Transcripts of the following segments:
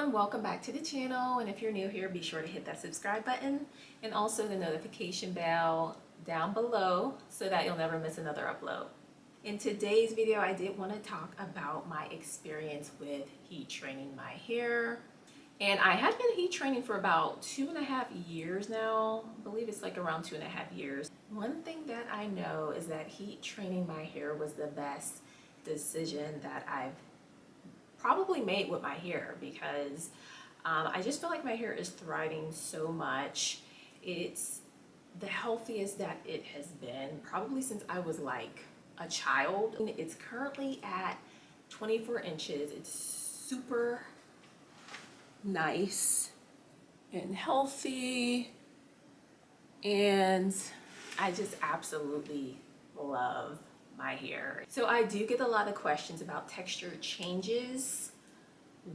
everyone, welcome back to the channel, and if you're new here, be sure to hit that subscribe button and also the notification bell down below so that you'll never miss another upload. In today's video, I did want to talk about my experience with heat training my hair. And I have been heat training for about 2.5 years now. I believe it's like around 2.5 years. One thing that I know is that heat training my hair was the best decision that I've probably made with my hair because I just feel like my hair is thriving so much. It's the healthiest that it has been probably since I was like a child. It's currently at 24 inches. It's super nice and healthy, and I just absolutely love my hair. So I do get a lot of questions about texture changes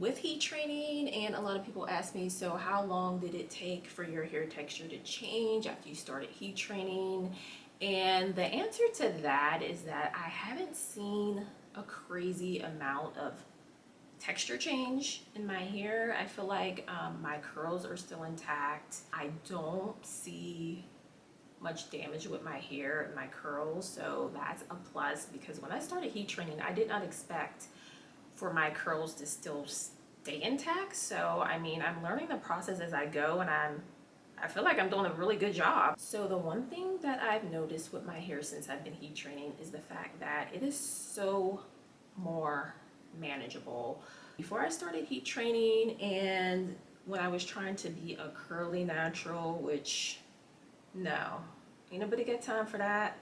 with heat training, and a lot of people ask me, so how long did it take for your hair texture to change after you started heat training? And the answer to that is that I haven't seen a crazy amount of texture change in my hair. I feel like my curls are still intact. I don't see much damage with my hair and my curls, so that's a plus, because when I started heat training, I did not expect for my curls to still stay intact. So I mean, I'm learning the process as I go, and I feel like I'm doing a really good job. So the one thing that I've noticed with my hair since I've been heat training is the fact that it is so more manageable. Before I started heat training and when I was trying to be a curly natural, which no, ain't nobody got time for that.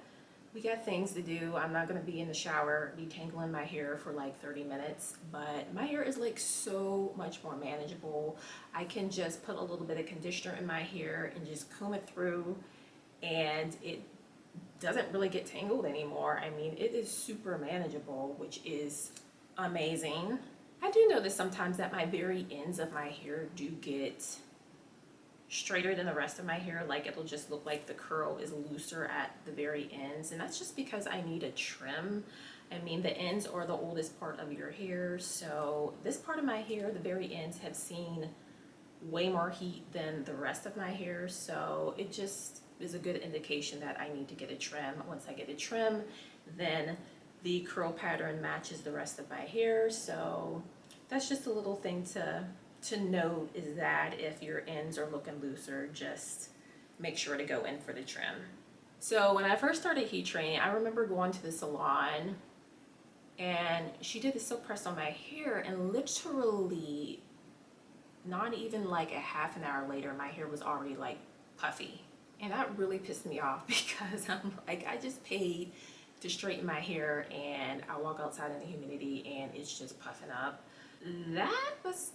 We got things to do. I'm not gonna be in the shower detangling my hair for like 30 minutes, but my hair is like so much more manageable. I can just put a little bit of conditioner in my hair and just comb it through, and it doesn't really get tangled anymore. I mean, it is super manageable, which is amazing. I do notice sometimes that my very ends of my hair do get straighter than the rest of my hair. Like, it'll just look like the curl is looser at the very ends, and that's just because I need a trim. I mean, the ends are the oldest part of your hair, so this part of my hair, the very ends, have seen way more heat than the rest of my hair, so it just is a good indication that I need to get a trim. Once I get a trim, then the curl pattern matches the rest of my hair. So that's just a little thing to note, is that if your ends are looking looser, just make sure to go in for the trim. So when I first started heat training, I remember going to the salon and she did the silk press on my hair, and literally not even like a half an hour later, my hair was already like puffy. And that really pissed me off because I'm like, I just paid to straighten my hair and I walk outside in the humidity and it's just puffing up. That was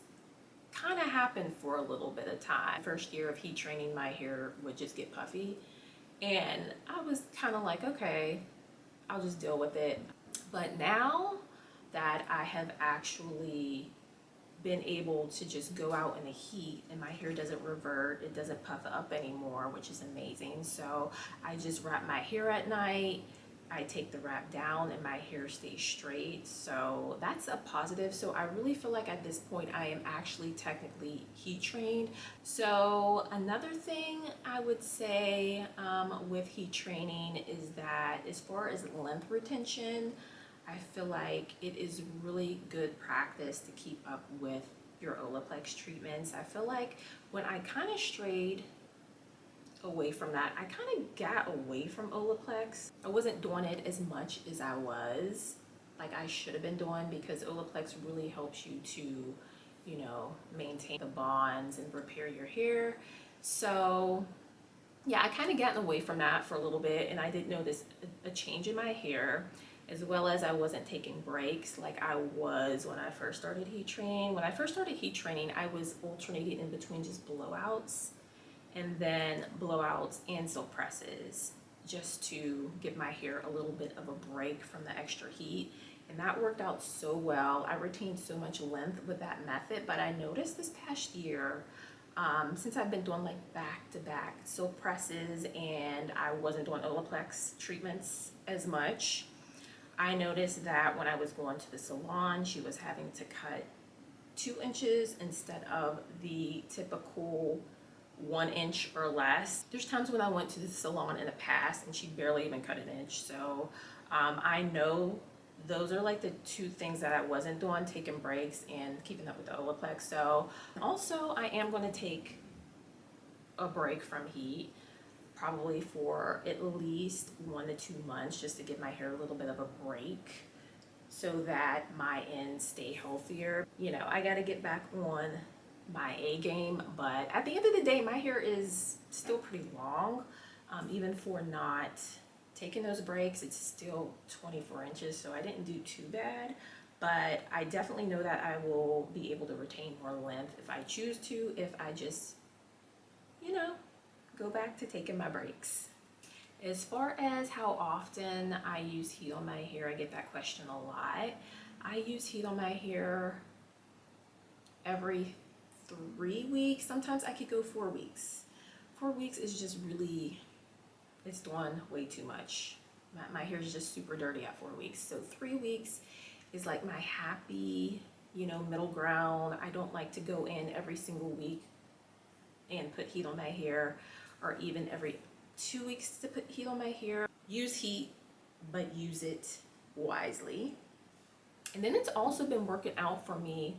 kind of happened for a little bit of time. First year of heat training, my hair would just get puffy, and I was kind of like, okay, I'll just deal with it. But now that I have actually been able to just go out in the heat and my hair doesn't revert, it doesn't puff up anymore, which is amazing. So I just wrap my hair at night, I take the wrap down, and my hair stays straight. So that's a positive. So I really feel like at this point I am actually technically heat trained. So another thing I would say with heat training is that as far as length retention, I feel like it is really good practice to keep up with your Olaplex treatments. I feel like when I kind of strayed away from that, I kind of got away from Olaplex. I wasn't doing it as much as I was, like I should have been doing, because Olaplex really helps you to, you know, maintain the bonds and repair your hair. So yeah, I kind of gotten away from that for a little bit, and I did notice a change in my hair, as well as I wasn't taking breaks like I was when I first started heat training. When I first started heat training, I was alternating in between just blowouts and then blowouts and silk presses, just to give my hair a little bit of a break from the extra heat. And that worked out so well. I retained so much length with that method. But I noticed this past year, since I've been doing like back-to-back silk presses and I wasn't doing Olaplex treatments as much, I noticed that when I was going to the salon, she was having to cut 2 inches instead of the typical 1 inch or less. There's times when I went to the salon in the past and she barely even cut an inch. So I know those are like the 2 things that I wasn't doing, taking breaks and keeping up with the Olaplex. So also I am going to take a break from heat, probably for at least 1 to 2 months, just to give my hair a little bit of a break so that my ends stay healthier. You know, I got to get back on my A game, but at the end of the day, my hair is still pretty long. Even for not taking those breaks, it's still 24 inches, so I didn't do too bad. But I definitely know that I will be able to retain more length if I choose to, if I just, you know, go back to taking my breaks. As far as how often I use heat on my hair, I get that question a lot. I use heat on my hair every 3 weeks. Sometimes I could go 4 weeks. 4 weeks is just really, it's doing way too much. My hair is just super dirty at 4 weeks. So 3 weeks is like my happy, you know, middle ground. I don't like to go in every single week and put heat on my hair, or even every 2 weeks to put heat on my hair. Use heat, but use it wisely. And then it's also been working out for me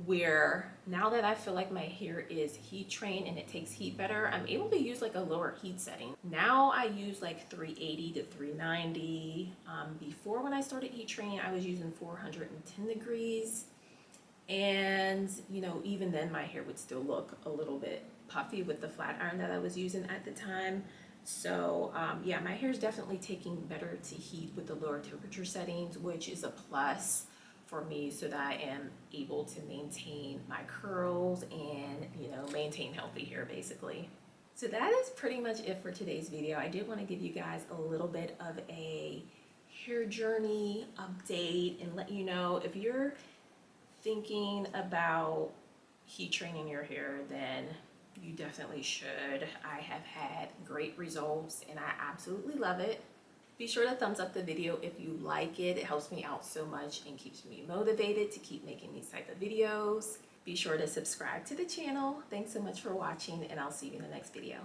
where now that I feel like my hair is heat trained and it takes heat better, I'm able to use like a lower heat setting. Now I use like 380 to 390. Before, when I started heat training, I was using 410 degrees. And, you know, even then my hair would still look a little bit puffy with the flat iron that I was using at the time. So yeah, my hair is definitely taking better to heat with the lower temperature settings, which is a plus for me, so that I am able to maintain my curls and, you know, maintain healthy hair basically. So that is pretty much it for today's video. I did want to give you guys a little bit of a hair journey update and let you know, if you're thinking about heat training your hair, then you definitely should. I have had great results and I absolutely love it. Be sure to thumbs up the video if you like it. It helps me out so much and keeps me motivated to keep making these type of videos. Be sure to subscribe to the channel. Thanks so much for watching, and I'll see you in the next video.